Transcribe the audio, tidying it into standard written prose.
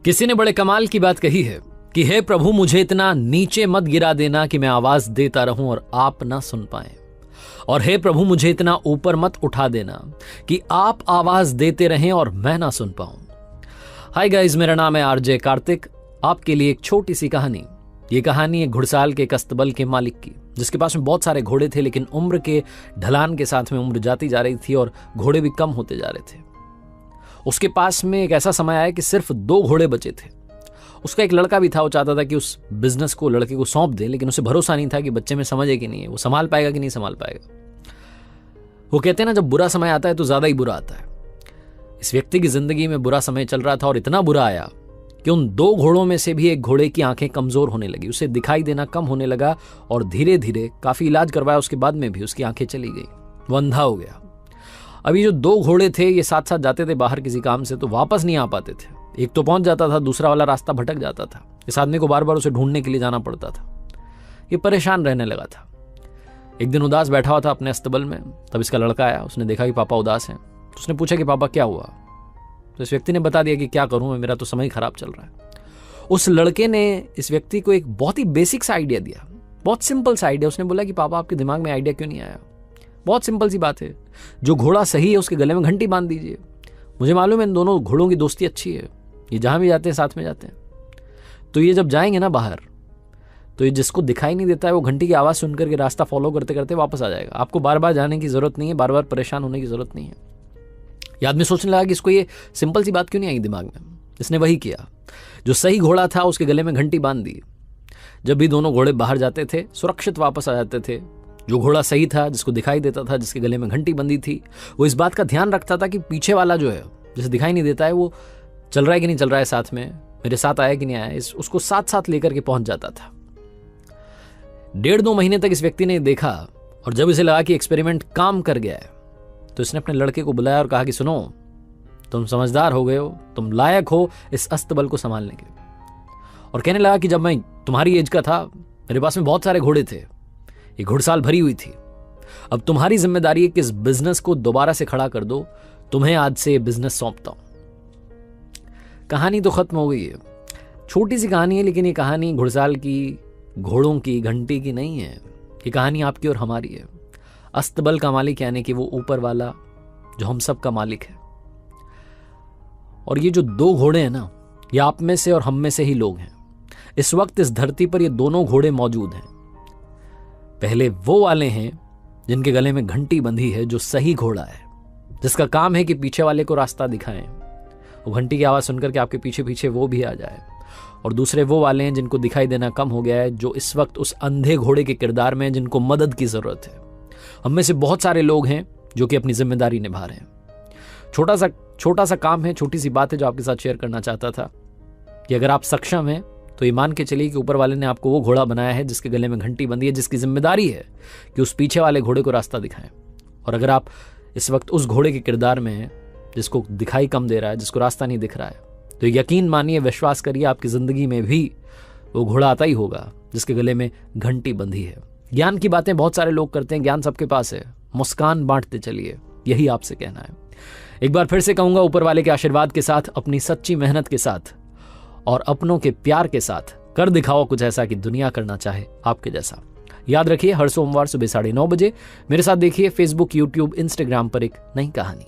किसी ने बड़े कमाल की बात कही है कि हे प्रभु मुझे इतना नीचे मत गिरा देना कि मैं आवाज देता रहूं और आप ना सुन पाए, और हे प्रभु मुझे इतना ऊपर मत उठा देना कि आप आवाज देते रहें और मैं ना सुन पाऊं। हाय गाइस, मेरा नाम है आरजे कार्तिक। आपके लिए एक छोटी सी कहानी। ये कहानी एक घुड़साल के कस्तबल के मालिक की, जिसके पास में बहुत सारे घोड़े थे, लेकिन उम्र के ढलान के साथ में उम्र जाती जा रही थी और घोड़े भी कम होते जा रहे थे। उसके पास में एक ऐसा समय आया कि सिर्फ 2 घोड़े बचे थे। उसका एक लड़का भी था, वो चाहता था कि उस बिजनेस को लड़के को सौंप दे, लेकिन उसे भरोसा नहीं था कि बच्चे में समझ है कि नहीं है, वो संभाल पाएगा कि नहीं संभाल पाएगा। वो कहते हैं ना, जब बुरा समय आता है तो ज्यादा ही बुरा आता है। इस व्यक्ति की जिंदगी में बुरा समय चल रहा था और इतना बुरा आया कि उन 2 घोड़ों में से भी एक घोड़े की आंखें कमजोर होने लगी, उसे दिखाई देना कम होने लगा और धीरे धीरे काफी इलाज करवाया उसके बाद में भी उसकी आंखें चली गई, वो अंधा हो गया। अभी जो 2 घोड़े थे ये साथ साथ जाते थे बाहर किसी काम से, तो वापस नहीं आ पाते थे। एक तो पहुंच जाता था, दूसरा वाला रास्ता भटक जाता था। इस आदमी को बार बार उसे ढूंढने के लिए जाना पड़ता था। ये परेशान रहने लगा था। एक दिन उदास बैठा हुआ था अपने अस्तबल में, तब इसका लड़का आया। उसने देखा कि पापा उदास हैं, तो उसने पूछा कि पापा क्या हुआ। तो इस व्यक्ति ने बता दिया कि क्या करूं, मेरा तो समय खराब चल रहा है। उस लड़के ने इस व्यक्ति को एक बहुत ही बेसिक सा आइडिया दिया, बहुत सिंपल सा आइडिया। उसने बोला कि पापा आपके दिमाग में आइडिया क्यों नहीं आया, बहुत सिंपल सी बात है, जो घोड़ा सही है उसके गले में घंटी बांध दीजिए। मुझे मालूम है इन दोनों घोड़ों की दोस्ती अच्छी है, ये जहां भी जाते हैं साथ में जाते हैं, तो ये जब जाएंगे ना बाहर, तो ये जिसको दिखाई नहीं देता है वो घंटी की आवाज सुनकर के रास्ता फॉलो करते करते वापस आ जाएगा। आपको बार बार जाने की जरूरत नहीं है, बार बार परेशान होने की जरूरत नहीं है। ये आदमी सोचने लगा कि इसको ये सिंपल सी बात क्यों नहीं आई दिमाग में। इसने वही किया, जो सही घोड़ा था उसके गले में घंटी बांध दी। जब भी दोनों घोड़े बाहर जाते थे सुरक्षित वापस आ जाते थे। जो घोड़ा सही था, जिसको दिखाई देता था, जिसके गले में घंटी बंधी थी, वो इस बात का ध्यान रखता था कि पीछे वाला जो है, जिसे दिखाई नहीं देता है, वो चल रहा है कि नहीं चल रहा है, साथ में मेरे साथ आया कि नहीं आया, उसको साथ साथ लेकर के पहुंच जाता था। 1.5-2 महीने तक इस व्यक्ति ने देखा, और जब इसे लगा कि एक्सपेरिमेंट काम कर गया है, तो इसने अपने लड़के को बुलाया और कहा कि सुनो, तुम समझदार हो गए हो, तुम लायक हो इस अस्तबल को संभालने के। और कहने लगा कि जब मैं तुम्हारी एज का था, मेरे पास में बहुत सारे घोड़े थे, ये घुड़साल भरी हुई थी। अब तुम्हारी जिम्मेदारी है कि इस बिजनेस को दोबारा से खड़ा कर दो। तुम्हें आज से ये बिजनेस सौंपता हूं। कहानी तो खत्म हो गई है, छोटी सी कहानी है, लेकिन ये कहानी घुड़साल की, घोड़ों की, घंटी की नहीं है। ये कहानी आपकी और हमारी है। अस्तबल का मालिक यानी कि वो ऊपर वाला जो हम सब का मालिक है। और ये जो 2 घोड़े हैं ना, ये आप में से और हम में से ही लोग हैं। इस वक्त इस धरती पर ये दोनों घोड़े मौजूद हैं। पहले वो वाले हैं जिनके गले में घंटी बंधी है, जो सही घोड़ा है, जिसका काम है कि पीछे वाले को रास्ता दिखाएं, वो घंटी की आवाज सुनकर के आपके पीछे पीछे वो भी आ जाए। और दूसरे वो वाले हैं जिनको दिखाई देना कम हो गया है, जो इस वक्त उस अंधे घोड़े के किरदार में हैं, जिनको मदद की जरूरत है। हम में से बहुत सारे लोग हैं जो कि अपनी जिम्मेदारी निभा रहे हैं। छोटा सा काम है, छोटी सी बात है जो आपके साथ शेयर करना चाहता था कि अगर आप सक्षम हैं तो ये मान के चलिए कि ऊपर वाले ने आपको वो घोड़ा बनाया है जिसके गले में घंटी बंधी है, जिसकी जिम्मेदारी है कि उस पीछे वाले घोड़े को रास्ता दिखाएं। और अगर आप इस वक्त उस घोड़े के किरदार में हैं जिसको दिखाई कम दे रहा है, जिसको रास्ता नहीं दिख रहा है, तो यकीन मानिए, विश्वास करिए, आपकी जिंदगी में भी वो घोड़ा आता ही होगा जिसके गले में घंटी बंधी है। ज्ञान की बातें बहुत सारे लोग करते हैं, ज्ञान सबके पास है, मुस्कान बांटते चलिए, यही आपसे कहना है। एक बार फिर से कहूंगा, ऊपर वाले के आशीर्वाद के साथ, अपनी सच्ची मेहनत के साथ और अपनों के प्यार के साथ कर दिखाओ कुछ ऐसा कि दुनिया करना चाहे आपके जैसा। याद रखिए, हर सोमवार सुबह 9:30 बजे मेरे साथ देखिए फेसबुक, यूट्यूब, इंस्टाग्राम पर एक नई कहानी।